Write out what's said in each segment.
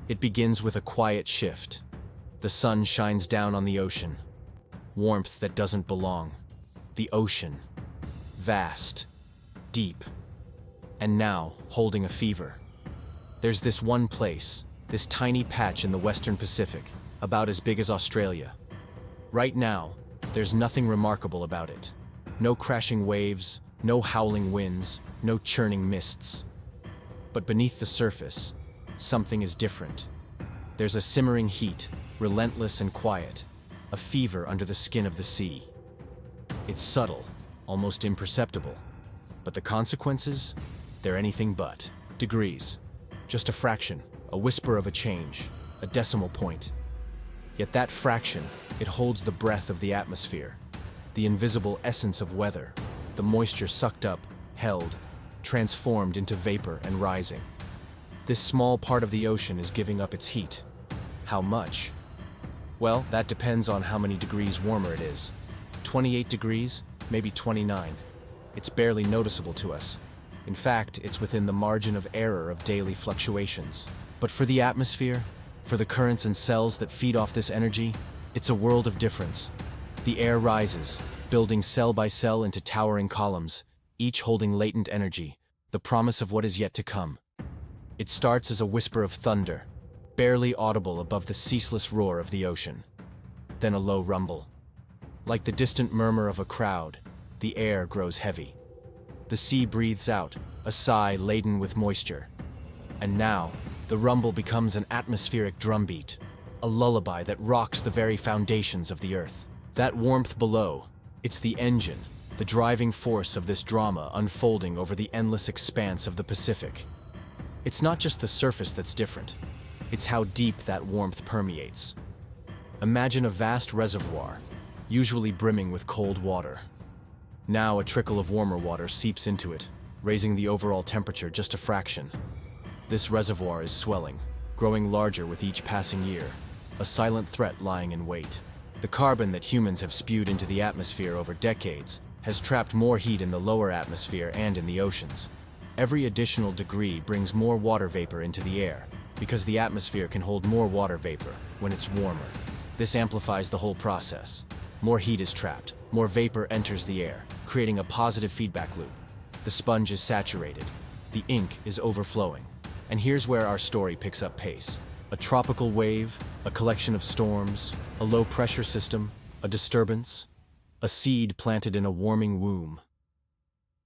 It begins with a quiet shift. The sun shines down on the ocean. Warmth that doesn't belong. The ocean. Vast. Deep. And now, holding a fever. There's this one place, this tiny patch in the Western Pacific, about as big as Australia. Right now, there's nothing remarkable about it. No crashing waves, no howling winds, no churning mists. But beneath the surface, something is different. There's a simmering heat, relentless and quiet, a fever under the skin of the sea. It's subtle, almost imperceptible. But the consequences? They're anything but. Degrees. Just a fraction, a whisper of a change, a decimal point. Yet that fraction, it holds the breath of the atmosphere, the invisible essence of weather, the moisture sucked up, held, transformed into vapor and rising. This small part of the ocean is giving up its heat. How much? Well, that depends on how many degrees warmer it is. 28 degrees, maybe 29. It's barely noticeable to us. In fact, it's within the margin of error of daily fluctuations. But for the atmosphere, for the currents and cells that feed off this energy, it's a world of difference. The air rises, building cell by cell into towering columns, each holding latent energy, the promise of what is yet to come. It starts as a whisper of thunder, barely audible above the ceaseless roar of the ocean. Then a low rumble. Like the distant murmur of a crowd, the air grows heavy. The sea breathes out, a sigh laden with moisture. And now, the rumble becomes an atmospheric drumbeat, a lullaby that rocks the very foundations of the earth. That warmth below, it's the engine, the driving force of this drama unfolding over the endless expanse of the Pacific. It's not just the surface that's different, it's how deep that warmth permeates. Imagine a vast reservoir, usually brimming with cold water. Now a trickle of warmer water seeps into it, raising the overall temperature just a fraction. This reservoir is swelling, growing larger with each passing year, a silent threat lying in wait. The carbon that humans have spewed into the atmosphere over decades has trapped more heat in the lower atmosphere and in the oceans. Every additional degree brings more water vapor into the air, because the atmosphere can hold more water vapor when it's warmer. This amplifies the whole process. More heat is trapped, more vapor enters the air, creating a positive feedback loop. The sponge is saturated, the ink is overflowing. And here's where our story picks up pace. A tropical wave, a collection of storms, a low-pressure system, a disturbance, a seed planted in a warming womb.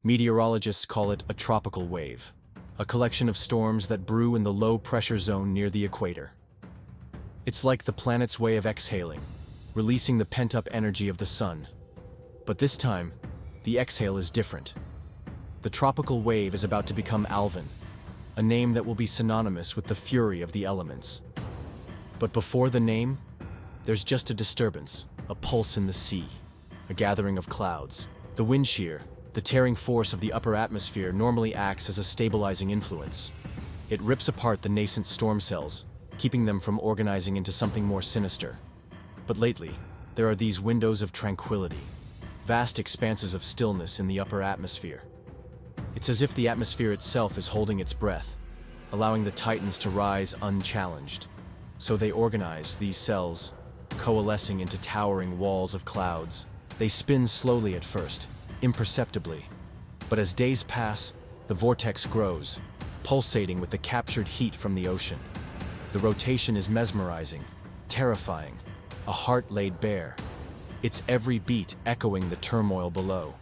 Meteorologists call it a tropical wave, a collection of storms that brew in the low-pressure zone near the equator. It's like the planet's way of exhaling, releasing the pent-up energy of the sun. But this time, the exhale is different. The tropical wave is about to become Alvin, a name that will be synonymous with the fury of the elements. But before the name, there's just a disturbance, a pulse in the sea, a gathering of clouds. The wind shear, the tearing force of the upper atmosphere, normally acts as a stabilizing influence. It rips apart the nascent storm cells, keeping them from organizing into something more sinister. But lately, there are these windows of tranquility, vast expanses of stillness in the upper atmosphere. It's as if the atmosphere itself is holding its breath, allowing the titans to rise unchallenged. So they organize, these cells, coalescing into towering walls of clouds. They spin slowly at first, imperceptibly. But as days pass, the vortex grows, pulsating with the captured heat from the ocean. The rotation is mesmerizing, terrifying, a heart laid bare. Its every beat echoing the turmoil below.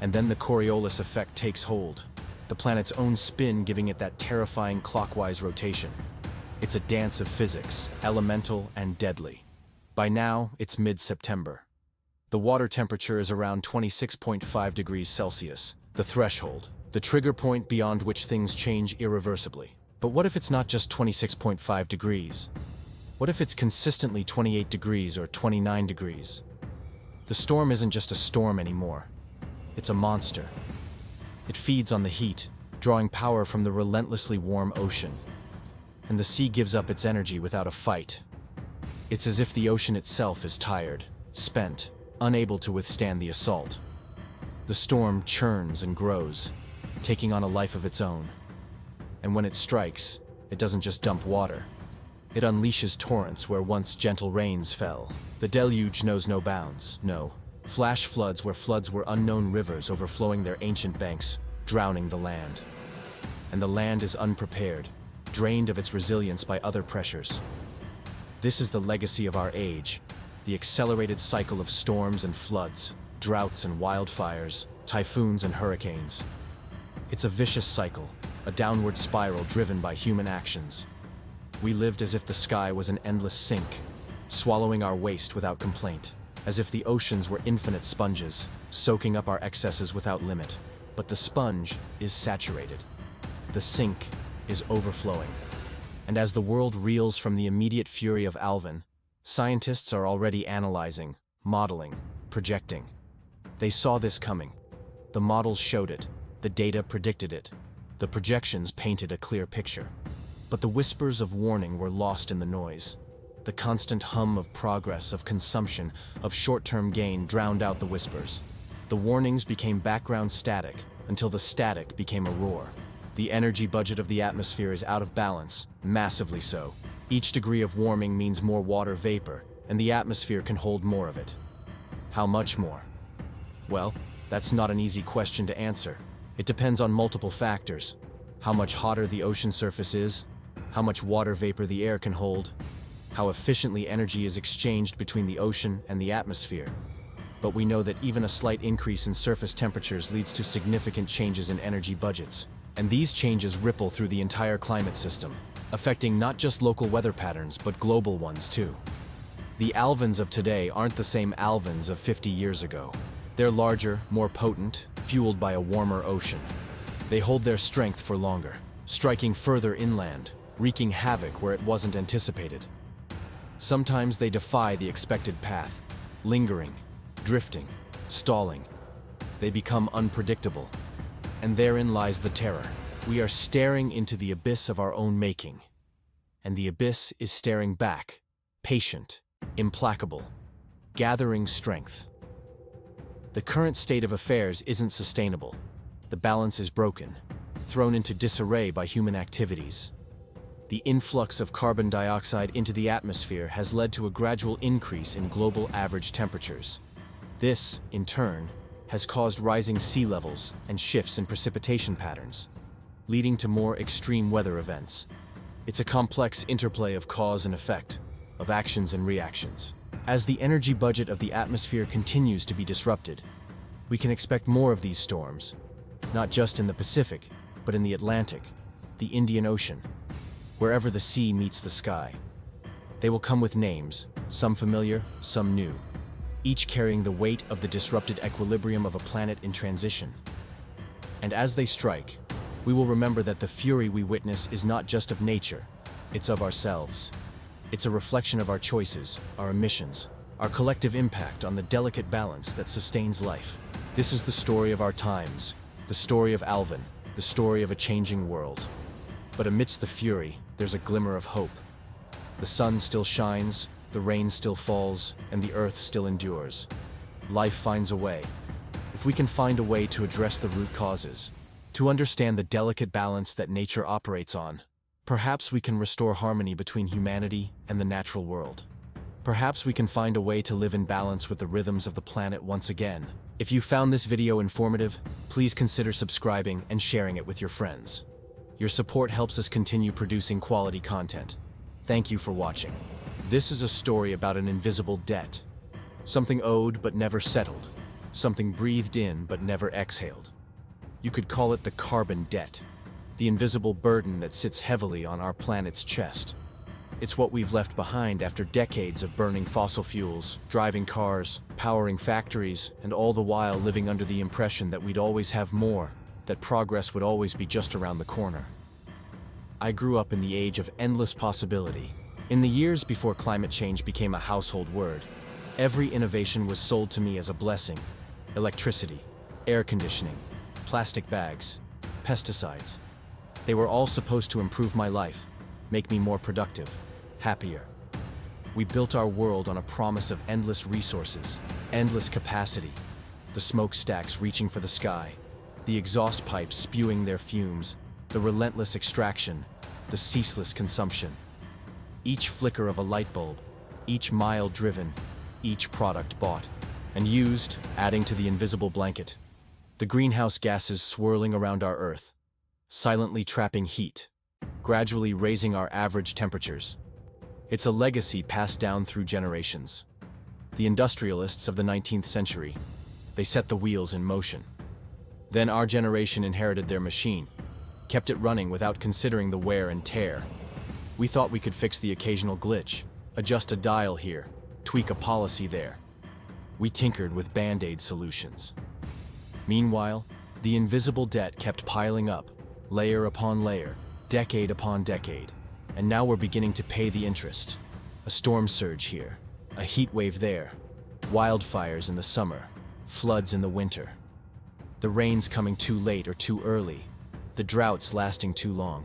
And then the Coriolis effect takes hold, the planet's own spin giving it that terrifying clockwise rotation. It's a dance of physics, elemental and deadly. By now, it's mid-September. The water temperature is around 26.5 degrees Celsius, the threshold, the trigger point beyond which things change irreversibly. But what if it's not just 26.5 degrees? What if it's consistently 28 degrees or 29 degrees? The storm isn't just a storm anymore. It's a monster. It feeds on the heat, drawing power from the relentlessly warm ocean. And the sea gives up its energy without a fight. It's as if the ocean itself is tired, spent, unable to withstand the assault. The storm churns and grows, taking on a life of its own. And when it strikes, it doesn't just dump water. It unleashes torrents where once gentle rains fell. The deluge knows no bounds, no. Flash floods where floods were unknown rivers overflowing their ancient banks, drowning the land. And the land is unprepared, drained of its resilience by other pressures. This is the legacy of our age, the accelerated cycle of storms and floods, droughts and wildfires, typhoons and hurricanes. It's a vicious cycle, a downward spiral driven by human actions. We lived as if the sky was an endless sink, swallowing our waste without complaint, as if the oceans were infinite sponges, soaking up our excesses without limit. But the sponge is saturated. The sink is overflowing. And as the world reels from the immediate fury of Alvin, scientists are already analyzing, modeling, projecting. They saw this coming. The models showed it. The data predicted it. The projections painted a clear picture. But the whispers of warning were lost in the noise. The constant hum of progress, of consumption, of short-term gain drowned out the whispers. The warnings became background static until the static became a roar. The energy budget of the atmosphere is out of balance, massively so. Each degree of warming means more water vapor, and the atmosphere can hold more of it. How much more? Well, that's not an easy question to answer. It depends on multiple factors. How much hotter the ocean surface is, how much water vapor the air can hold, how efficiently energy is exchanged between the ocean and the atmosphere. But we know that even a slight increase in surface temperatures leads to significant changes in energy budgets. And these changes ripple through the entire climate system, affecting not just local weather patterns, but global ones too. The Alvins of today aren't the same Alvins of 50 years ago. They're larger, more potent, fueled by a warmer ocean. They hold their strength for longer, striking further inland, wreaking havoc where it wasn't anticipated. Sometimes they defy the expected path, lingering, drifting, stalling. They become unpredictable. And therein lies the terror. We are staring into the abyss of our own making. And the abyss is staring back, patient, implacable, gathering strength. The current state of affairs isn't sustainable. The balance is broken, thrown into disarray by human activities. The influx of carbon dioxide into the atmosphere has led to a gradual increase in global average temperatures. This, in turn, has caused rising sea levels and shifts in precipitation patterns, leading to more extreme weather events. It's a complex interplay of cause and effect, of actions and reactions. As the energy budget of the atmosphere continues to be disrupted, we can expect more of these storms, not just in the Pacific, but in the Atlantic, the Indian Ocean, wherever the sea meets the sky. They will come with names, some familiar, some new, each carrying the weight of the disrupted equilibrium of a planet in transition. And as they strike, we will remember that the fury we witness is not just of nature, it's of ourselves. It's a reflection of our choices, our emissions, our collective impact on the delicate balance that sustains life. This is the story of our times, the story of Alvin, the story of a changing world. But amidst the fury, there's a glimmer of hope. The sun still shines, the rain still falls, and the earth still endures. Life finds a way. If we can find a way to address the root causes, to understand the delicate balance that nature operates on, perhaps we can restore harmony between humanity and the natural world. Perhaps we can find a way to live in balance with the rhythms of the planet once again. If you found this video informative, please consider subscribing and sharing it with your friends. Your support helps us continue producing quality content. Thank you for watching. This is a story about an invisible debt. Something owed but never settled. Something breathed in but never exhaled. You could call it the carbon debt. The invisible burden that sits heavily on our planet's chest. It's what we've left behind after decades of burning fossil fuels, driving cars, powering factories, and all the while living under the impression that we'd always have more, that progress would always be just around the corner. I grew up in the age of endless possibility. In the years before climate change became a household word, every innovation was sold to me as a blessing. Electricity, air conditioning, plastic bags, pesticides. They were all supposed to improve my life, make me more productive, happier. We built our world on a promise of endless resources, endless capacity, the smokestacks reaching for the sky, the exhaust pipes spewing their fumes, the relentless extraction, the ceaseless consumption. Each flicker of a light bulb, each mile driven, each product bought and used, adding to the invisible blanket. The greenhouse gases swirling around our Earth, silently trapping heat, gradually raising our average temperatures. It's a legacy passed down through generations. The industrialists of the 19th century, they set the wheels in motion. Then our generation inherited their machine, kept it running without considering the wear and tear. We thought we could fix the occasional glitch, adjust a dial here, tweak a policy there. We tinkered with band-aid solutions. Meanwhile, the invisible debt kept piling up, layer upon layer, decade upon decade, and now we're beginning to pay the interest. A storm surge here, a heat wave there, wildfires in the summer, floods in the winter. The rains coming too late or too early, the droughts lasting too long.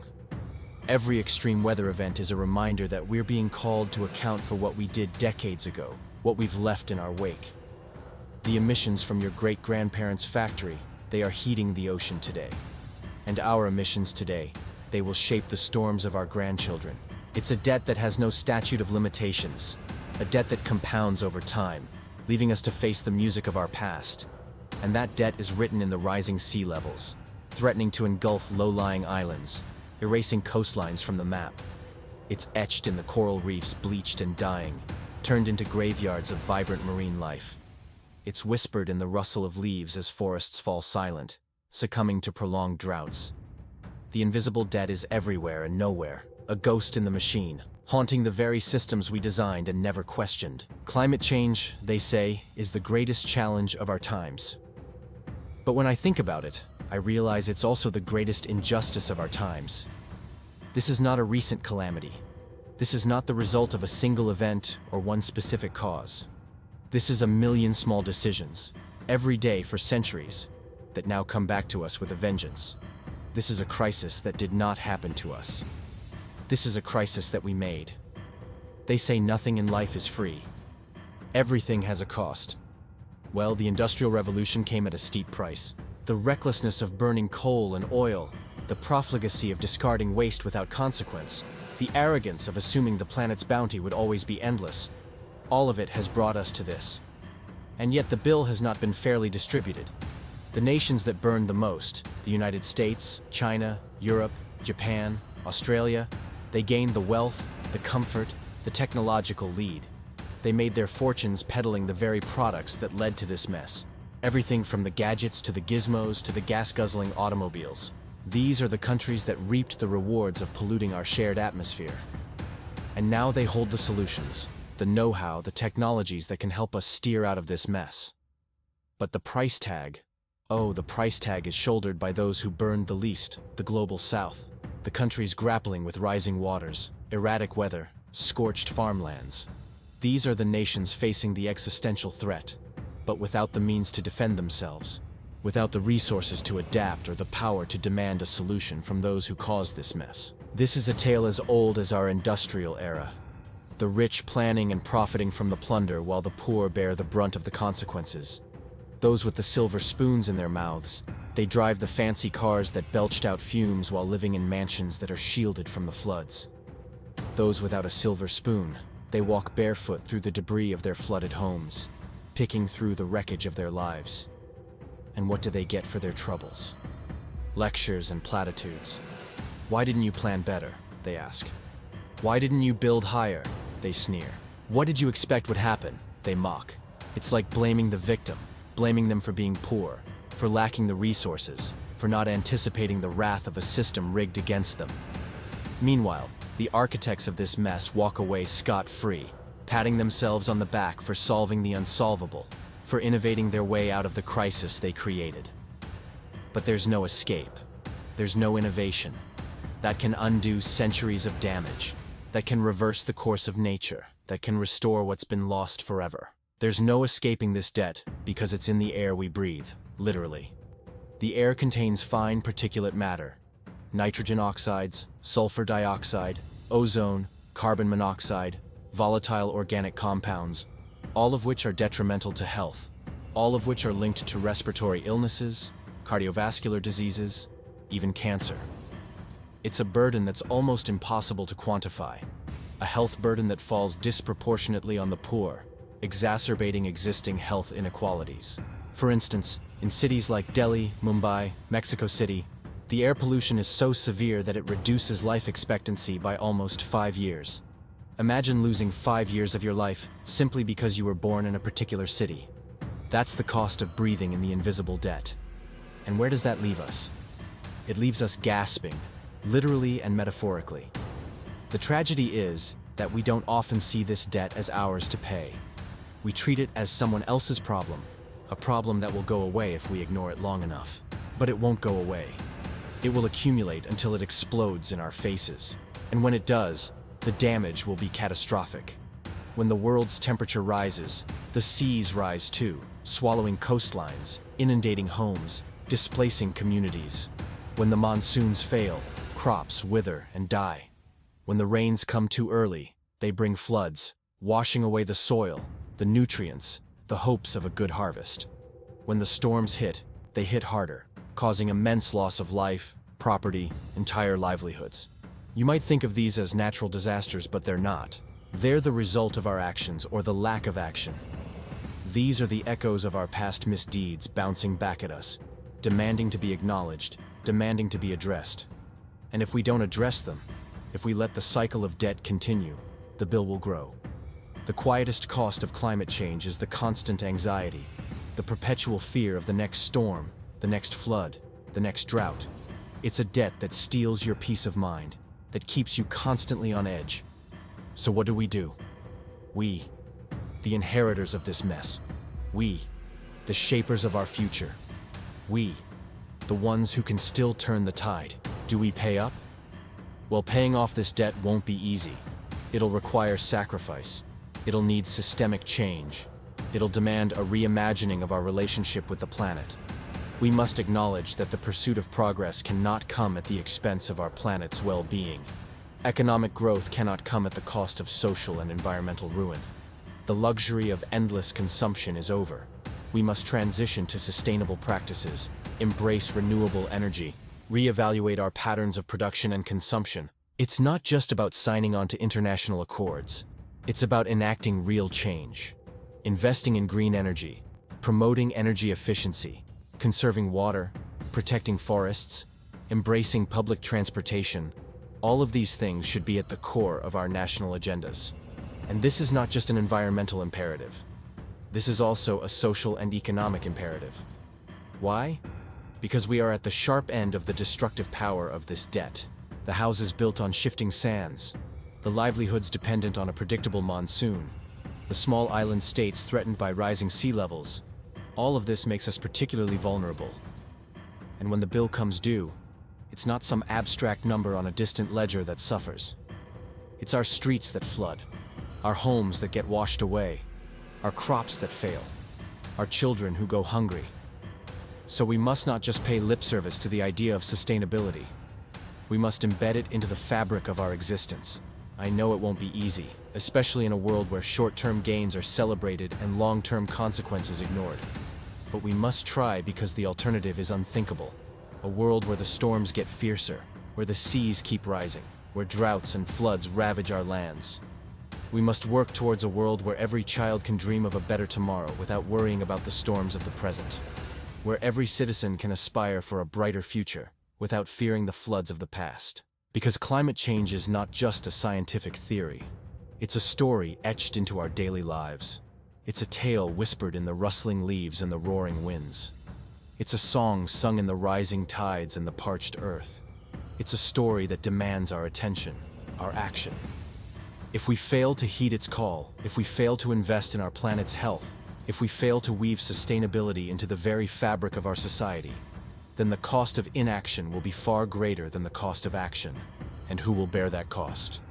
Every extreme weather event is a reminder that we're being called to account for what we did decades ago, what we've left in our wake. The emissions from your great-grandparents' factory, they are heating the ocean today. And our emissions today, they will shape the storms of our grandchildren. It's a debt that has no statute of limitations, a debt that compounds over time, leaving us to face the music of our past. And that debt is written in the rising sea levels, threatening to engulf low-lying islands, erasing coastlines from the map. It's etched in the coral reefs bleached and dying, turned into graveyards of vibrant marine life. It's whispered in the rustle of leaves as forests fall silent, succumbing to prolonged droughts. The invisible debt is everywhere and nowhere, a ghost in the machine, haunting the very systems we designed and never questioned. Climate change, they say, is the greatest challenge of our times. But when I think about it, I realize it's also the greatest injustice of our times. This is not a recent calamity. This is not the result of a single event or one specific cause. This is a million small decisions, every day for centuries, that now come back to us with a vengeance. This is a crisis that did not happen to us. This is a crisis that we made. They say nothing in life is free. Everything has a cost. Well, the Industrial Revolution came at a steep price. The recklessness of burning coal and oil, the profligacy of discarding waste without consequence, the arrogance of assuming the planet's bounty would always be endless. All of it has brought us to this. And yet the bill has not been fairly distributed. The nations that burned the most, the United States, China, Europe, Japan, Australia, they gained the wealth, the comfort, the technological lead. They made their fortunes peddling the very products that led to this mess. Everything from the gadgets to the gizmos to the gas-guzzling automobiles. These are the countries that reaped the rewards of polluting our shared atmosphere. And now they hold the solutions, the know-how, the technologies that can help us steer out of this mess. But the price tag, oh, the price tag is shouldered by those who burned the least, the global south. The countries grappling with rising waters, erratic weather, scorched farmlands. These are the nations facing the existential threat, but without the means to defend themselves, without the resources to adapt or the power to demand a solution from those who caused this mess. This is a tale as old as our industrial era. The rich planning and profiting from the plunder while the poor bear the brunt of the consequences. Those with the silver spoons in their mouths, they drive the fancy cars that belched out fumes while living in mansions that are shielded from the floods. Those without a silver spoon, they walk barefoot through the debris of their flooded homes, picking through the wreckage of their lives. And what do they get for their troubles? Lectures and platitudes. Why didn't you plan better? They ask. Why didn't you build higher? They sneer. What did you expect would happen? They mock. It's like blaming the victim, blaming them for being poor, for lacking the resources, for not anticipating the wrath of a system rigged against them. Meanwhile, the architects of this mess walk away scot-free, patting themselves on the back for solving the unsolvable, for innovating their way out of the crisis they created. But there's no escape. There's no innovation that can undo centuries of damage, that can reverse the course of nature, that can restore what's been lost forever. There's no escaping this debt because it's in the air we breathe, literally. The air contains fine particulate matter, nitrogen oxides, sulfur dioxide, ozone, carbon monoxide, volatile organic compounds, all of which are detrimental to health, all of which are linked to respiratory illnesses, cardiovascular diseases, even cancer. It's a burden that's almost impossible to quantify. a health burden that falls disproportionately on the poor, exacerbating existing health inequalities. For instance, in cities like Delhi, Mumbai, Mexico City, the air pollution is so severe that it reduces life expectancy by almost 5 years. Imagine losing 5 years of your life simply because you were born in a particular city. That's the cost of breathing in the invisible debt. And where does that leave us? It leaves us gasping, literally and metaphorically. The tragedy is that we don't often see this debt as ours to pay. We treat it as someone else's problem, a problem that will go away if we ignore it long enough. But it won't go away. It will accumulate until it explodes in our faces. And when it does, the damage will be catastrophic. When the world's temperature rises, the seas rise too, swallowing coastlines, inundating homes, displacing communities. When the monsoons fail, crops wither and die. When the rains come too early, they bring floods, washing away the soil, the nutrients, the hopes of a good harvest. When the storms hit, they hit harder, causing immense loss of life, property, entire livelihoods. You might think of these as natural disasters, but they're not. They're the result of our actions or the lack of action. These are the echoes of our past misdeeds bouncing back at us, demanding to be acknowledged, demanding to be addressed. And if we don't address them, if we let the cycle of debt continue, the bill will grow. The quietest cost of climate change is the constant anxiety, the perpetual fear of the next storm, the next flood, the next drought. It's a debt that steals your peace of mind, that keeps you constantly on edge. So what do? We, the inheritors of this mess. We, the shapers of our future. We, the ones who can still turn the tide. Do we pay up? Well, paying off this debt won't be easy. It'll require sacrifice. It'll need systemic change. It'll demand a reimagining of our relationship with the planet. We must acknowledge that the pursuit of progress cannot come at the expense of our planet's well-being. Economic growth cannot come at the cost of social and environmental ruin. The luxury of endless consumption is over. We must transition to sustainable practices, embrace renewable energy, reevaluate our patterns of production and consumption. It's not just about signing on to international accords. It's about enacting real change. Investing in green energy, promoting energy efficiency, conserving water, protecting forests, embracing public transportation. All of these things should be at the core of our national agendas. And this is not just an environmental imperative. This is also a social and economic imperative. Why? Because we are at the sharp end of the destructive power of this debt. The houses built on shifting sands, the livelihoods dependent on a predictable monsoon, the small island states threatened by rising sea levels. All of this makes us particularly vulnerable. And when the bill comes due, it's not some abstract number on a distant ledger that suffers. It's our streets that flood, our homes that get washed away, our crops that fail, our children who go hungry. So we must not just pay lip service to the idea of sustainability. We must embed it into the fabric of our existence. I know it won't be easy, especially in a world where short-term gains are celebrated and long-term consequences ignored. But we must try because the alternative is unthinkable. A world where the storms get fiercer, where the seas keep rising, where droughts and floods ravage our lands. We must work towards a world where every child can dream of a better tomorrow without worrying about the storms of the present. Where every citizen can aspire for a brighter future without fearing the floods of the past. Because climate change is not just a scientific theory. It's a story etched into our daily lives. It's a tale whispered in the rustling leaves and the roaring winds. It's a song sung in the rising tides and the parched earth. It's a story that demands our attention, our action. If we fail to heed its call, if we fail to invest in our planet's health, if we fail to weave sustainability into the very fabric of our society, then the cost of inaction will be far greater than the cost of action. And who will bear that cost?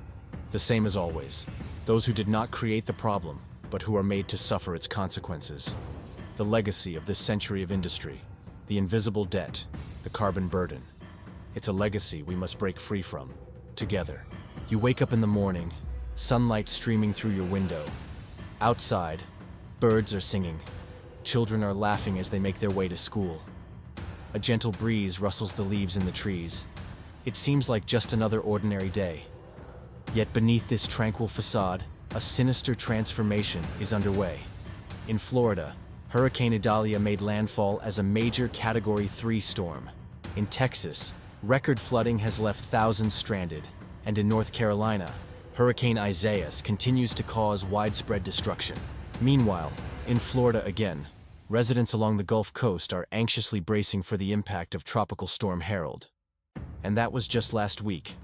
The same as always, those who did not create the problem, but who are made to suffer its consequences. The legacy of this century of industry, the invisible debt, the carbon burden. It's a legacy we must break free from, together. You wake up in the morning, sunlight streaming through your window. Outside, birds are singing. Children are laughing as they make their way to school. A gentle breeze rustles the leaves in the trees. It seems like just another ordinary day. Yet beneath this tranquil facade, a sinister transformation is underway. In Florida, Hurricane Idalia made landfall as a major Category 3 storm. In Texas, record flooding has left thousands stranded. And in North Carolina, Hurricane Isaias continues to cause widespread destruction. Meanwhile, in Florida again, residents along the Gulf Coast are anxiously bracing for the impact of Tropical Storm Harold. And that was just last week.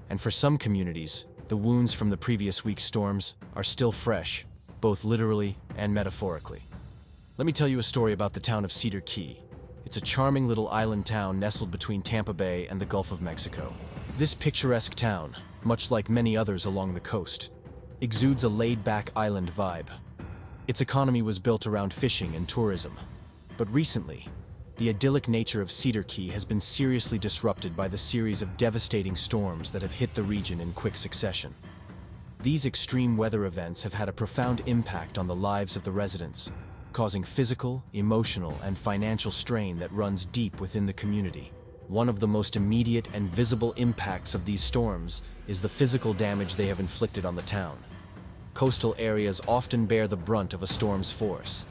And for some communities, the wounds from the previous week's storms are still fresh, both literally and metaphorically. Let me tell you a story about the town of Cedar Key. It's a charming little island town nestled between Tampa Bay and the Gulf of Mexico. This picturesque town, much like many others along the coast, exudes a laid-back island vibe. Its economy was built around fishing and tourism. But recently, the idyllic nature of Cedar Key has been seriously disrupted by the series of devastating storms that have hit the region in quick succession. These extreme weather events have had a profound impact on the lives of the residents, causing physical, emotional, and financial strain that runs deep within the community. One of the most immediate and visible impacts of these storms is the physical damage they have inflicted on the town. Coastal areas often bear the brunt of a storm's force.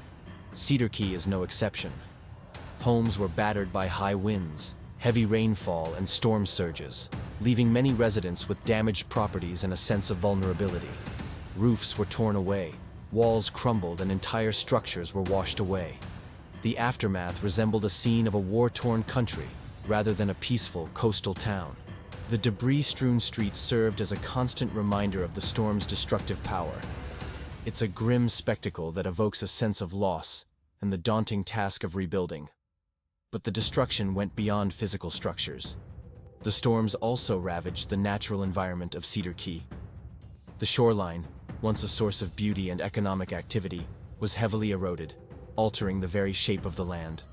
Cedar Key is no exception. Homes were battered by high winds, heavy rainfall, and storm surges, leaving many residents with damaged properties and a sense of vulnerability. Roofs were torn away, walls crumbled, and entire structures were washed away. The aftermath resembled a scene of a war-torn country, rather than a peaceful coastal town. The debris-strewn streets served as a constant reminder of the storm's destructive power. It's a grim spectacle that evokes a sense of loss and the daunting task of rebuilding. But the destruction went beyond physical structures. The storms also ravaged the natural environment of Cedar Key. The shoreline, once a source of beauty and economic activity, was heavily eroded, altering the very shape of the land.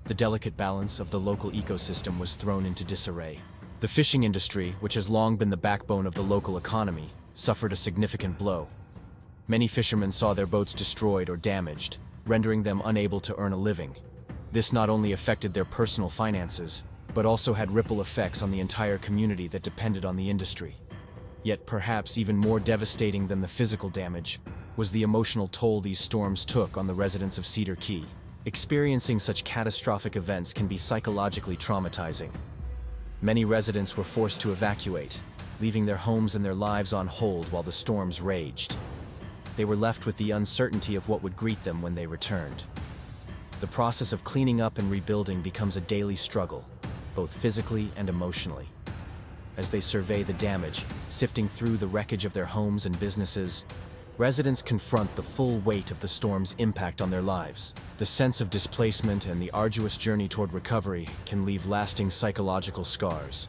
The delicate balance of the local ecosystem was thrown into disarray. The fishing industry, which has long been the backbone of the local economy, suffered a significant blow. Many fishermen saw their boats destroyed or damaged, rendering them unable to earn a living. This not only affected their personal finances, but also had ripple effects on the entire community that depended on the industry. Yet perhaps even more devastating than the physical damage was the emotional toll these storms took on the residents of Cedar Key. Experiencing such catastrophic events can be psychologically traumatizing. Many residents were forced to evacuate, leaving their homes and their lives on hold while the storms raged. They were left with the uncertainty of what would greet them when they returned. The process of cleaning up and rebuilding becomes a daily struggle, both physically and emotionally. As they survey the damage, sifting through the wreckage of their homes and businesses, residents confront the full weight of the storm's impact on their lives. The sense of displacement and the arduous journey toward recovery can leave lasting psychological scars.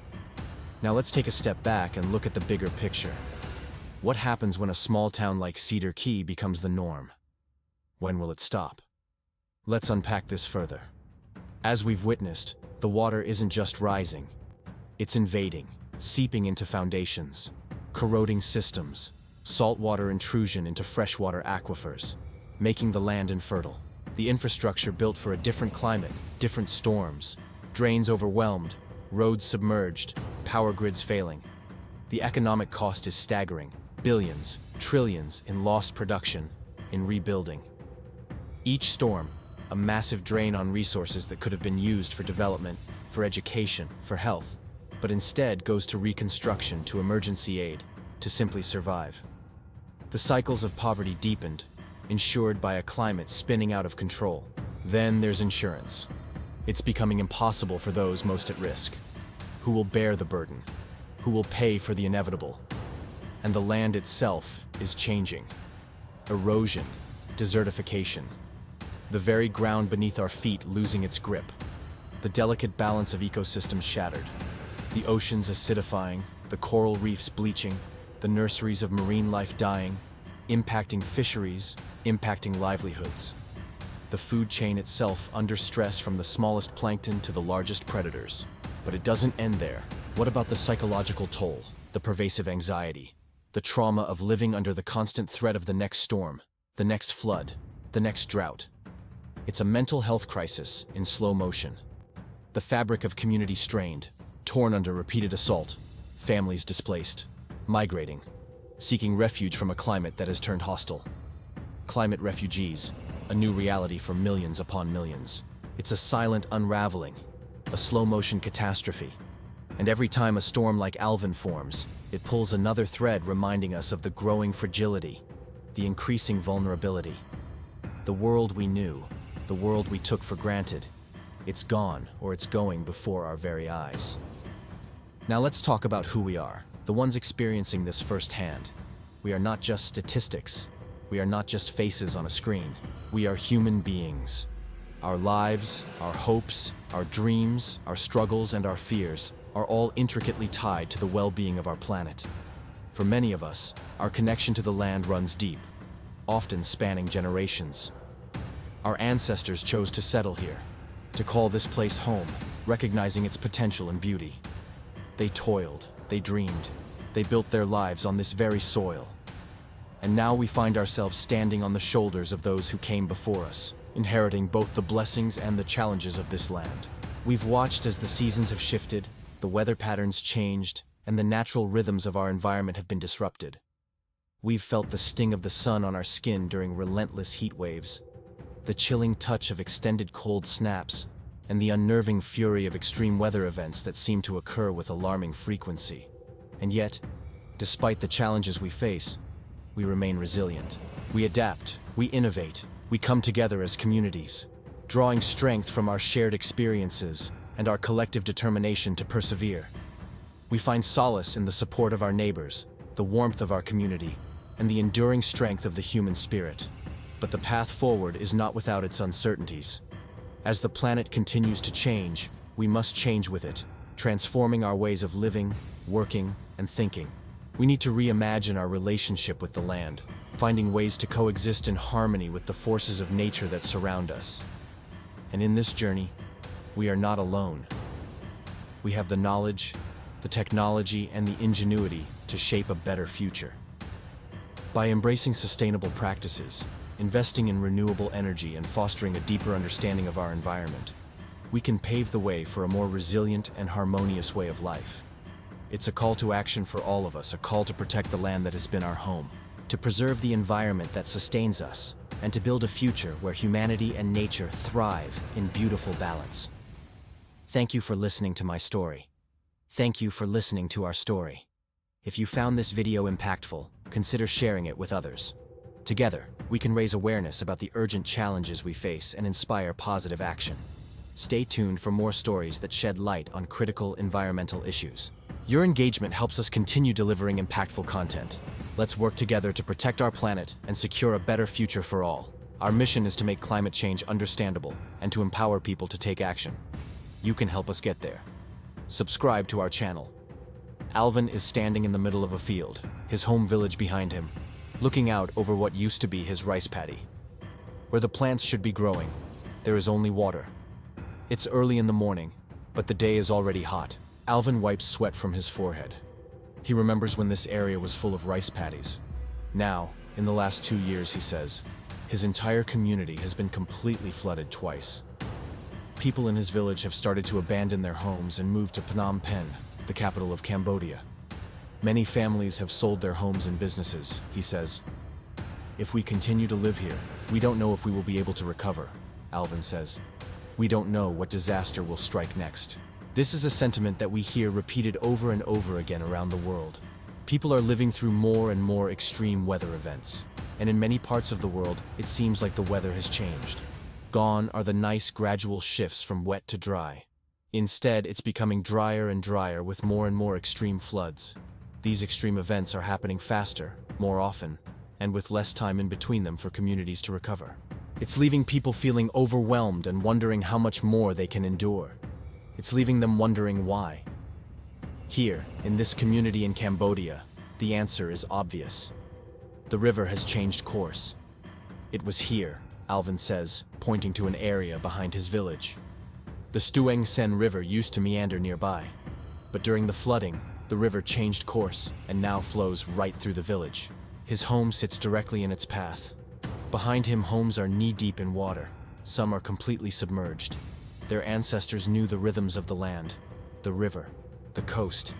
Now let's take a step back and look at the bigger picture. What happens when a small town like Cedar Key becomes the norm? When will it stop? Let's unpack this further. As we've witnessed, the water isn't just rising. It's invading, seeping into foundations, corroding systems, saltwater intrusion into freshwater aquifers, making the land infertile. The infrastructure built for a different climate, different storms, drains overwhelmed, roads submerged, power grids failing. The economic cost is staggering, billions, trillions in lost production, in rebuilding. Each storm, a massive drain on resources that could have been used for development, for education, for health, but instead goes to reconstruction, to emergency aid, to simply survive. The cycles of poverty deepened, ensured by a climate spinning out of control. Then there's insurance. It's becoming impossible for those most at risk. Who will bear the burden? Who will pay for the inevitable? And the land itself is changing. Erosion, desertification. The very ground beneath our feet losing its grip. The delicate balance of ecosystems shattered. The oceans acidifying, the coral reefs bleaching, the nurseries of marine life dying, impacting fisheries, impacting livelihoods. The food chain itself under stress from the smallest plankton to the largest predators. But it doesn't end there. What about the psychological toll, the pervasive anxiety, the trauma of living under the constant threat of the next storm, the next flood, the next drought? It's a mental health crisis in slow motion. The fabric of community strained, torn under repeated assault, families displaced, migrating, seeking refuge from a climate that has turned hostile. Climate refugees, a new reality for millions upon millions. It's a silent unraveling, a slow-motion catastrophe. And every time a storm like Alvin forms, it pulls another thread reminding us of the growing fragility, the increasing vulnerability. The world we knew, the world we took for granted, it's gone or it's going before our very eyes. Now let's talk about who we are, the ones experiencing this firsthand. We are not just statistics. We are not just faces on a screen. We are human beings. Our lives, our hopes, our dreams, our struggles, and our fears are all intricately tied to the well-being of our planet. For many of us, our connection to the land runs deep, often spanning generations. Our ancestors chose to settle here, to call this place home, recognizing its potential and beauty. They toiled, they dreamed, they built their lives on this very soil. And now we find ourselves standing on the shoulders of those who came before us, inheriting both the blessings and the challenges of this land. We've watched as the seasons have shifted, the weather patterns changed, and the natural rhythms of our environment have been disrupted. We've felt the sting of the sun on our skin during relentless heat waves, the chilling touch of extended cold snaps, and the unnerving fury of extreme weather events that seem to occur with alarming frequency. And yet, despite the challenges we face, we remain resilient. We adapt, we innovate, we come together as communities, drawing strength from our shared experiences and our collective determination to persevere. We find solace in the support of our neighbors, the warmth of our community, and the enduring strength of the human spirit. But the path forward is not without its uncertainties. As the planet continues to change, we must change with it, transforming our ways of living, working, and thinking. We need to reimagine our relationship with the land, finding ways to coexist in harmony with the forces of nature that surround us. And in this journey, we are not alone. We have the knowledge, the technology, and the ingenuity to shape a better future. By embracing sustainable practices, investing in renewable energy, and fostering a deeper understanding of our environment, we can pave the way for a more resilient and harmonious way of life. It's a call to action for all of us, a call to protect the land that has been our home, to preserve the environment that sustains us, and to build a future where humanity and nature thrive in beautiful balance. Thank you for listening to my story. Thank you for listening to our story. If you found this video impactful, consider sharing it with others. Together, we can raise awareness about the urgent challenges we face and inspire positive action. Stay tuned for more stories that shed light on critical environmental issues. Your engagement helps us continue delivering impactful content. Let's work together to protect our planet and secure a better future for all. Our mission is to make climate change understandable and to empower people to take action. You can help us get there. Subscribe to our channel. Alvin is standing in the middle of a field, his home village behind him, looking out over what used to be his rice paddy. Where the plants should be growing, there is only water. It's early in the morning, but the day is already hot. Alvin wipes sweat from his forehead. He remembers when this area was full of rice paddies. Now, in the last 2 years, he says, his entire community has been completely flooded twice. People in his village have started to abandon their homes and move to Phnom Penh, the capital of Cambodia. Many families have sold their homes and businesses, he says. If we continue to live here, we don't know if we will be able to recover, Alvin says. We don't know what disaster will strike next. This is a sentiment that we hear repeated over and over again around the world. People are living through more and more extreme weather events, and in many parts of the world, it seems like the weather has changed. Gone are the nice gradual shifts from wet to dry. Instead, it's becoming drier and drier with more and more extreme floods. These extreme events are happening faster, more often, and with less time in between them for communities to recover. It's leaving people feeling overwhelmed and wondering how much more they can endure. It's leaving them wondering why. Here, in this community in Cambodia, the answer is obvious. The river has changed course. It was here, Alvin says, pointing to an area behind his village. The Stueng Sen River used to meander nearby, but during the flooding, the river changed course and now flows right through the village. His home sits directly in its path. Behind him, homes are knee-deep in water. Some are completely submerged. Their ancestors knew the rhythms of the land, the river, the coast.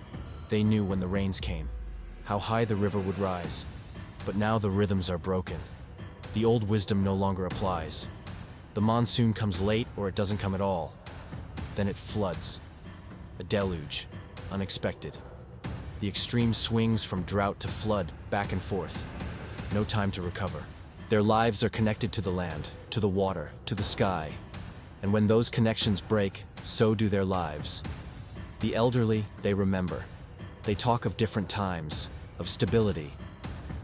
They knew when the rains came. how high the river would rise. But now the rhythms are broken. The old wisdom no longer applies. The monsoon comes late or it doesn't come at all. Then it floods. A deluge, unexpected. The extreme swings from drought to flood, back and forth. No time to recover. Their lives are connected to the land, to the water, to the sky. And when those connections break, so do their lives. The elderly, they remember. They talk of different times, of stability.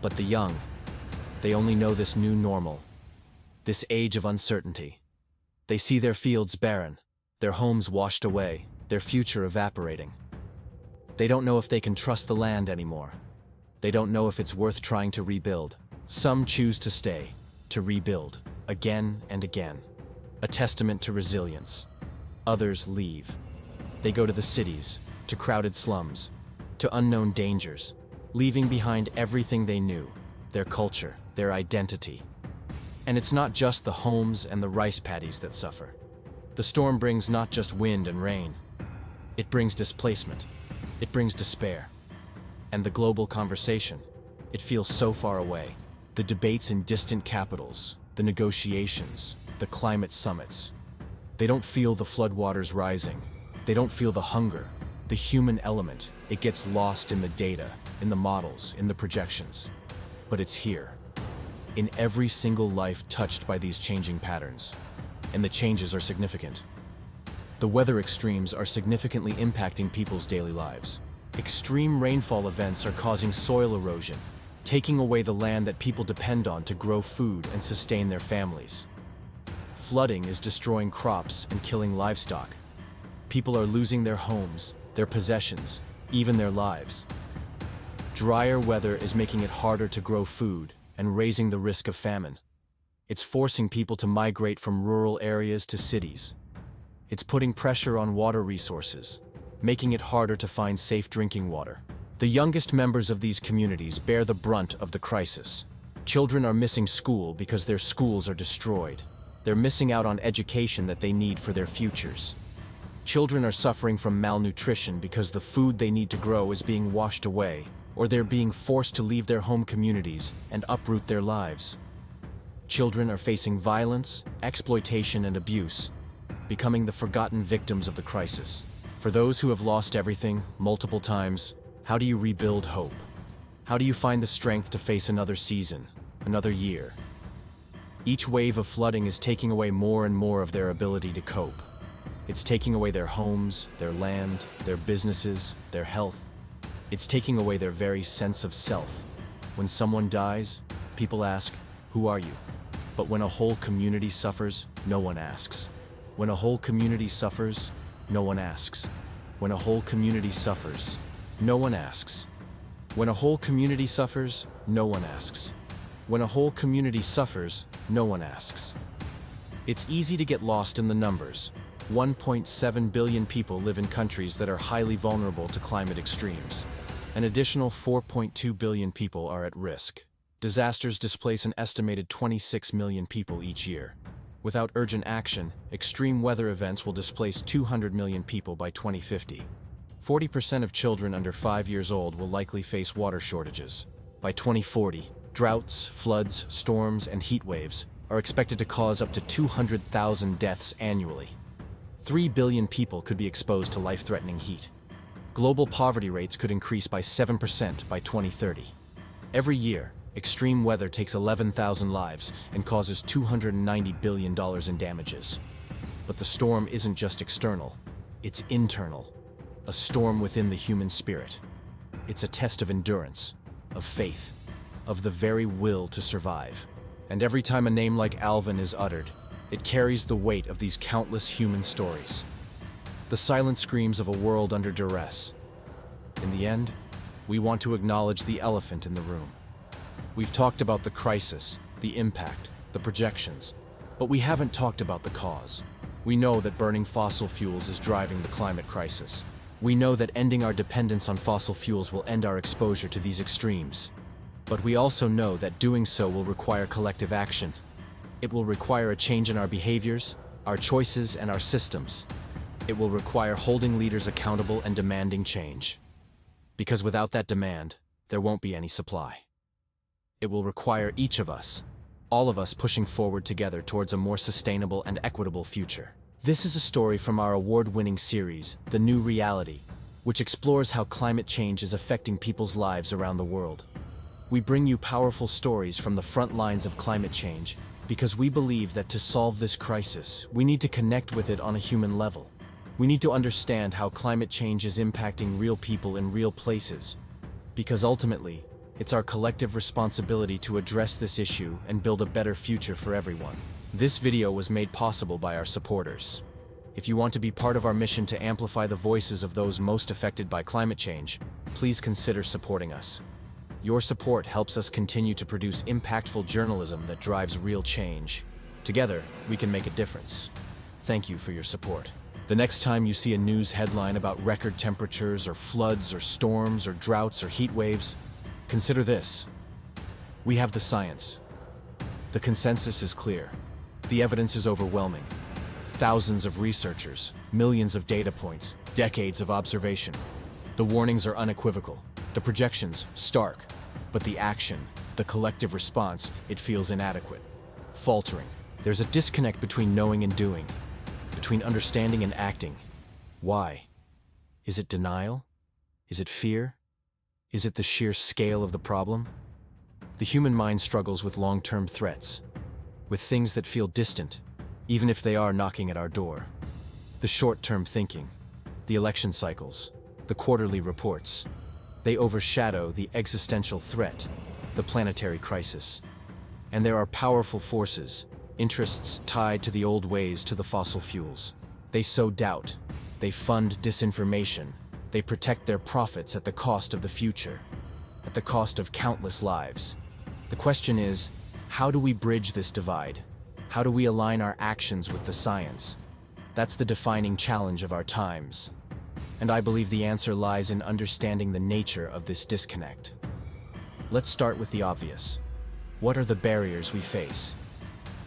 But the young, they only know this new normal, this age of uncertainty. They see their fields barren, their homes washed away, their future evaporating. They don't know if they can trust the land anymore. They don't know if it's worth trying to rebuild. Some choose to stay, to rebuild, again and again. A testament to resilience. Others leave. They go to the cities, to crowded slums, to unknown dangers, leaving behind everything they knew, their culture, their identity. And it's not just the homes and the rice paddies that suffer. The storm brings not just wind and rain. It brings displacement. It brings despair. And the global conversation, it feels so far away. The debates in distant capitals, the negotiations, the climate summits. They don't feel the floodwaters rising. They don't feel the hunger, the human element. It gets lost in the data, in the models, in the projections. But it's here, in every single life touched by these changing patterns. And the changes are significant. The weather extremes are significantly impacting people's daily lives. Extreme rainfall events are causing soil erosion, taking away the land that people depend on to grow food and sustain their families. Flooding is destroying crops and killing livestock. People are losing their homes, their possessions, even their lives. Drier weather is making it harder to grow food and raising the risk of famine. It's forcing people to migrate from rural areas to cities. It's putting pressure on water resources, making it harder to find safe drinking water. The youngest members of these communities bear the brunt of the crisis. Children are missing school because their schools are destroyed. They're missing out on education that they need for their futures. Children are suffering from malnutrition because the food they need to grow is being washed away, or they're being forced to leave their home communities and uproot their lives. Children are facing violence, exploitation, and abuse, becoming the forgotten victims of the crisis. For those who have lost everything multiple times, how do you rebuild hope? How do you find the strength to face another season, another year? Each wave of flooding is taking away more and more of their ability to cope. It's taking away their homes, their land, their businesses, their health. It's taking away their very sense of self. When someone dies, people ask, "Who are you?" But when a whole community suffers, no one asks. When a whole community suffers, no one asks. When a whole community suffers, no one asks. When a whole community suffers, no one asks. When a whole community suffers, no one asks. It's easy to get lost in the numbers. 1.7 billion people live in countries that are highly vulnerable to climate extremes. An additional 4.2 billion people are at risk. Disasters displace an estimated 26 million people each year. Without urgent action, extreme weather events will displace 200 million people by 2050. 40% of children under 5 years old will likely face water shortages. By 2040, droughts, floods, storms, and heat waves are expected to cause up to 200,000 deaths annually. 3 billion people could be exposed to life-threatening heat. Global poverty rates could increase by 7% by 2030. Every year, extreme weather takes 11,000 lives and causes $290 billion in damages. But the storm isn't just external, it's internal. A storm within the human spirit. It's a test of endurance, of faith, of the very will to survive. And every time a name like Alvin is uttered, it carries the weight of these countless human stories. The silent screams of a world under duress. In the end, we want to acknowledge the elephant in the room. We've talked about the crisis, the impact, the projections, but we haven't talked about the cause. We know that burning fossil fuels is driving the climate crisis. We know that ending our dependence on fossil fuels will end our exposure to these extremes. But we also know that doing so will require collective action. It will require a change in our behaviors, our choices, and our systems. It will require holding leaders accountable and demanding change. Because without that demand, there won't be any supply. It will require each of us, all of us pushing forward together towards a more sustainable and equitable future. This is a story from our award-winning series, The New Reality, which explores how climate change is affecting people's lives around the world. We bring you powerful stories from the front lines of climate change because we believe that to solve this crisis, we need to connect with it on a human level. We need to understand how climate change is impacting real people in real places, because ultimately, it's our collective responsibility to address this issue and build a better future for everyone. This video was made possible by our supporters. If you want to be part of our mission to amplify the voices of those most affected by climate change, please consider supporting us. Your support helps us continue to produce impactful journalism that drives real change. Together, we can make a difference. Thank you for your support. The next time you see a news headline about record temperatures or floods or storms or droughts or heat waves, consider this. We have the science. The consensus is clear. The evidence is overwhelming. Thousands of researchers, millions of data points, decades of observation. The warnings are unequivocal. The projections, stark. But the action, the collective response, it feels inadequate. Faltering. There's a disconnect between knowing and doing. Between understanding and acting. Why? Is it denial? Is it fear? Is it the sheer scale of the problem? The human mind struggles with long-term threats, with things that feel distant, even if they are knocking at our door. The short-term thinking, the election cycles, the quarterly reports, they overshadow the existential threat, the planetary crisis. And there are powerful forces, interests tied to the old ways, to the fossil fuels. They sow doubt, they fund disinformation, they protect their profits at the cost of the future, at the cost of countless lives. The question is, how do we bridge this divide? How do we align our actions with the science? That's the defining challenge of our times. And I believe the answer lies in understanding the nature of this disconnect. Let's start with the obvious. What are the barriers we face?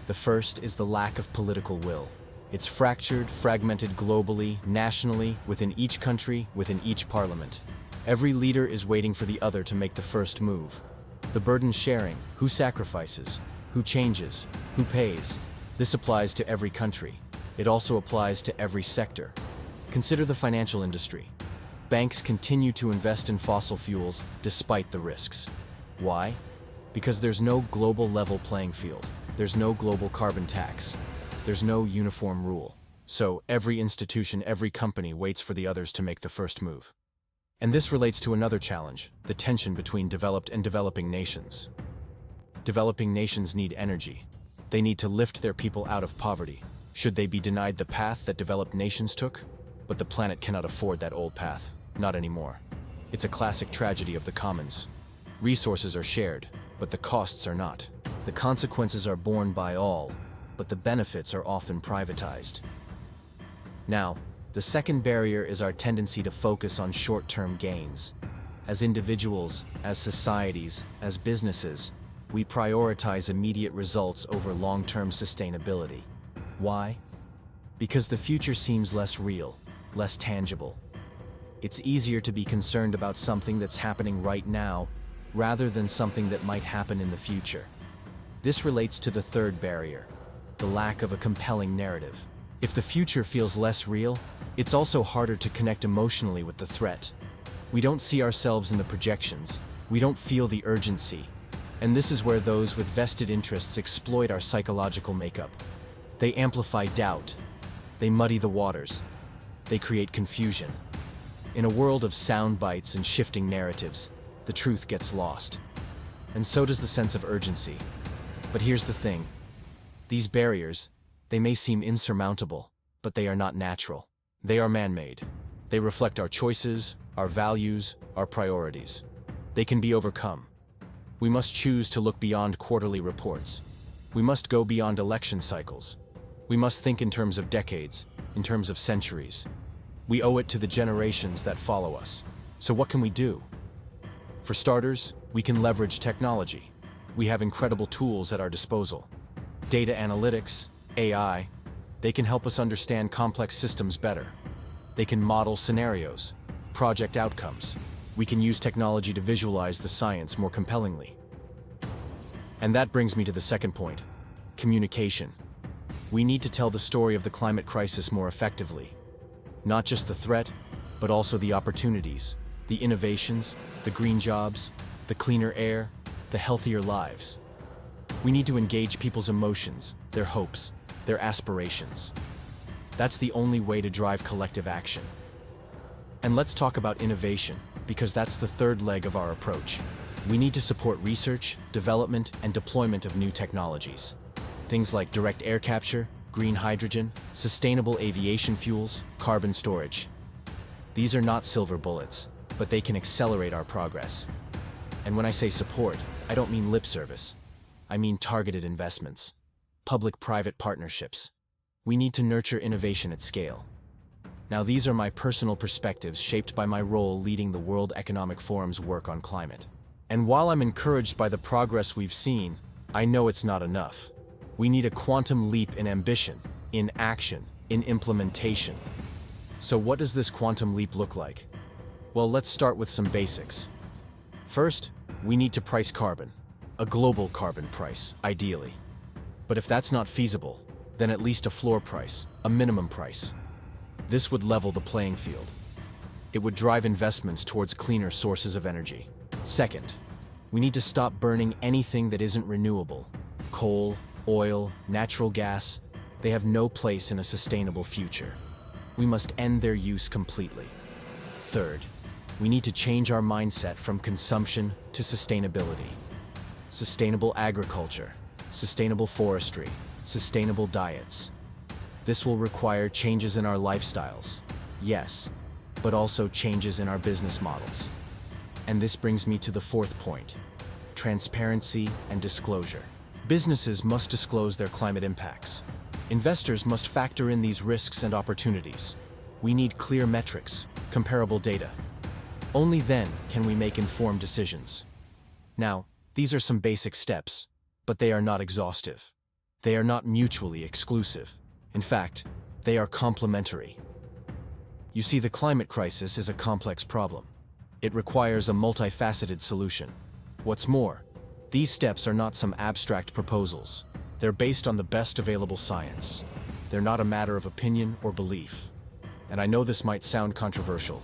The first is the lack of political will. It's fractured, fragmented globally, nationally, within each country, within each parliament. Every leader is waiting for the other to make the first move. The burden sharing, who sacrifices, who changes, who pays. This applies to every country. It also applies to every sector. Consider the financial industry. Banks continue to invest in fossil fuels despite the risks. Why? Because there's no global level playing field. There's no global carbon tax. There's no uniform rule. So every institution, every company waits for the others to make the first move. And this relates to another challenge, the tension between developed and developing nations. Developing nations need energy. They need to lift their people out of poverty. Should they be denied the path that developed nations took? But the planet cannot afford that old path. Not anymore. It's a classic tragedy of the commons. Resources are shared, but the costs are not. The consequences are borne by all, but the benefits are often privatized. Now, the second barrier is our tendency to focus on short-term gains. As individuals, as societies, as businesses, we prioritize immediate results over long-term sustainability. Why? Because the future seems less real, less tangible. It's easier to be concerned about something that's happening right now, rather than something that might happen in the future. This relates to the third barrier, the lack of a compelling narrative. If the future feels less real, it's also harder to connect emotionally with the threat. We don't see ourselves in the projections, we don't feel the urgency, and this is where those with vested interests exploit our psychological makeup. They amplify doubt, they muddy the waters, they create confusion. In a world of sound bites and shifting narratives, the truth gets lost. And so does the sense of urgency. But here's the thing. These barriers, they may seem insurmountable, but they are not natural. They are man-made. They reflect our choices, our values, our priorities. They can be overcome. We must choose to look beyond quarterly reports. We must go beyond election cycles. We must think in terms of decades, in terms of centuries. We owe it to the generations that follow us. So what can we do? For starters, we can leverage technology. We have incredible tools at our disposal. Data analytics, AI, they can help us understand complex systems better. They can model scenarios, project outcomes. We can use technology to visualize the science more compellingly. And that brings me to the second point: communication. We need to tell the story of the climate crisis more effectively. Not just the threat, but also the opportunities, the innovations, the green jobs, the cleaner air, the healthier lives. We need to engage people's emotions, their hopes, their aspirations. That's the only way to drive collective action. And let's talk about innovation, because that's the third leg of our approach. We need to support research, development, and deployment of new technologies. Things like direct air capture, green hydrogen, sustainable aviation fuels, carbon storage. These are not silver bullets, but they can accelerate our progress. And when I say support, I don't mean lip service. I mean targeted investments, public-private partnerships. We need to nurture innovation at scale. Now, these are my personal perspectives shaped by my role leading the World Economic Forum's work on climate. And while I'm encouraged by the progress we've seen, I know it's not enough. We need a quantum leap in ambition, in action, in implementation. So what does this quantum leap look like? Well, let's start with some basics. First, we need to price carbon. A global carbon price, ideally. But if that's not feasible, then at least a floor price, a minimum price. This would level the playing field. It would drive investments towards cleaner sources of energy. Second, we need to stop burning anything that isn't renewable. Coal, oil, natural gas, they have no place in a sustainable future. We must end their use completely. Third, we need to change our mindset from consumption to sustainability. Sustainable agriculture, sustainable forestry, sustainable diets. This will require changes in our lifestyles, yes, but also changes in our business models. And this brings me to the fourth point: transparency and disclosure. Businesses must disclose their climate impacts. Investors must factor in these risks and opportunities. We need clear metrics, comparable data. Only then can we make informed decisions. Now, these are some basic steps, but they are not exhaustive. They are not mutually exclusive. In fact, they are complementary. You see, the climate crisis is a complex problem. It requires a multifaceted solution. What's more, these steps are not some abstract proposals. They're based on the best available science. They're not a matter of opinion or belief. And I know this might sound controversial,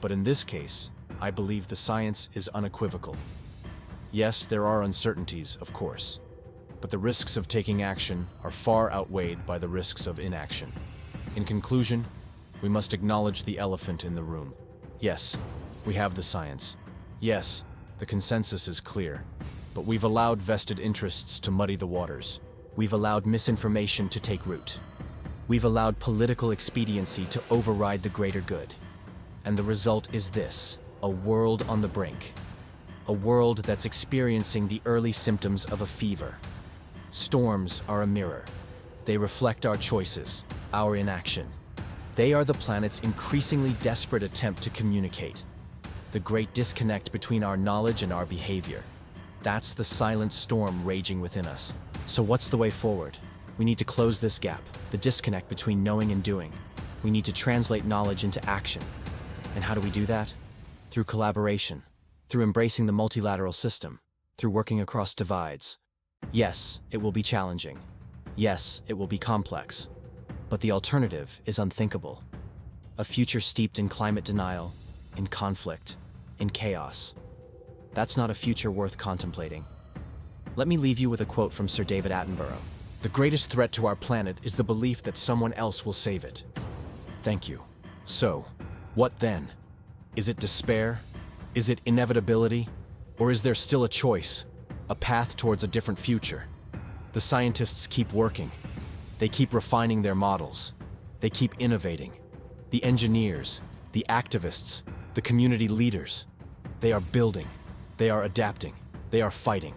but in this case, I believe the science is unequivocal. Yes, there are uncertainties, of course, but the risks of taking action are far outweighed by the risks of inaction. In conclusion, we must acknowledge the elephant in the room. Yes, we have the science. Yes, the consensus is clear, but we've allowed vested interests to muddy the waters. We've allowed misinformation to take root. We've allowed political expediency to override the greater good. And the result is this: a world on the brink. A world that's experiencing the early symptoms of a fever. Storms are a mirror. They reflect our choices, our inaction. They are the planet's increasingly desperate attempt to communicate. The great disconnect between our knowledge and our behavior. That's the silent storm raging within us. So what's the way forward? We need to close this gap, the disconnect between knowing and doing. We need to translate knowledge into action. And how do we do that? Through collaboration, through embracing the multilateral system, through working across divides. Yes, it will be challenging. Yes, it will be complex. But the alternative is unthinkable. A future steeped in climate denial, in conflict, in chaos. That's not a future worth contemplating. Let me leave you with a quote from Sir David Attenborough. "The greatest threat to our planet is the belief that someone else will save it." Thank you. So, what then? Is it despair? Is it inevitability? Or is there still a choice, a path towards a different future? The scientists keep working. They keep refining their models. They keep innovating. The engineers, the activists, the community leaders, they are building. They are adapting. They are fighting.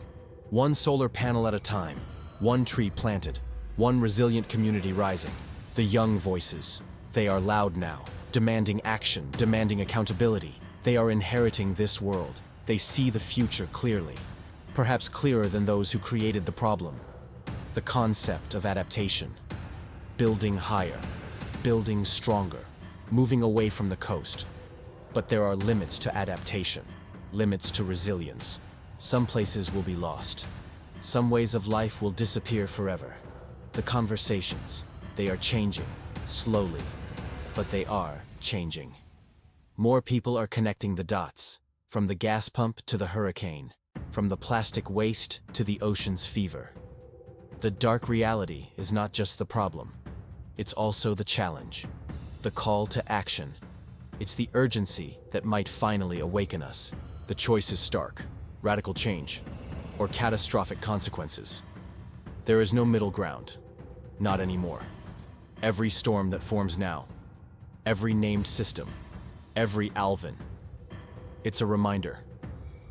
One solar panel at a time. One tree planted. One resilient community rising. The young voices. They are loud now, demanding action, demanding accountability. They are inheriting this world. They see the future clearly. Perhaps clearer than those who created the problem. The concept of adaptation. Building higher. Building stronger. Moving away from the coast. But there are limits to adaptation, limits to resilience. Some places will be lost. Some ways of life will disappear forever. The conversations, they are changing, slowly, but they are changing. More people are connecting the dots, from the gas pump to the hurricane, from the plastic waste to the ocean's fever. The dark reality is not just the problem. It's also the challenge, the call to action. It's the urgency that might finally awaken us. The choice is stark: radical change or catastrophic consequences. There is no middle ground. Not anymore. Every storm that forms now, every named system, every Alvin, it's a reminder,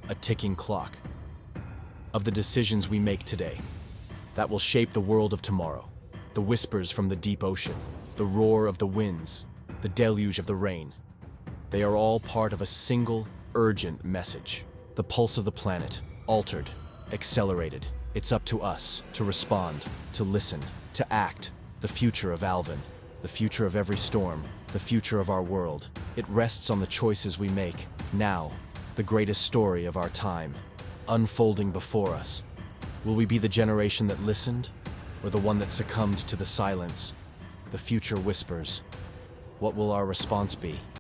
a ticking clock, of the decisions we make today that will shape the world of tomorrow. The whispers from the deep ocean, the roar of the winds, the deluge of the rain. They are all part of a single, urgent message. The pulse of the planet, altered, accelerated. It's up to us to respond, to listen, to act. The future of Alvin, the future of every storm, the future of our world. It rests on the choices we make now, the greatest story of our time, unfolding before us. Will we be the generation that listened, or the one that succumbed to the silence? The future whispers. What will our response be?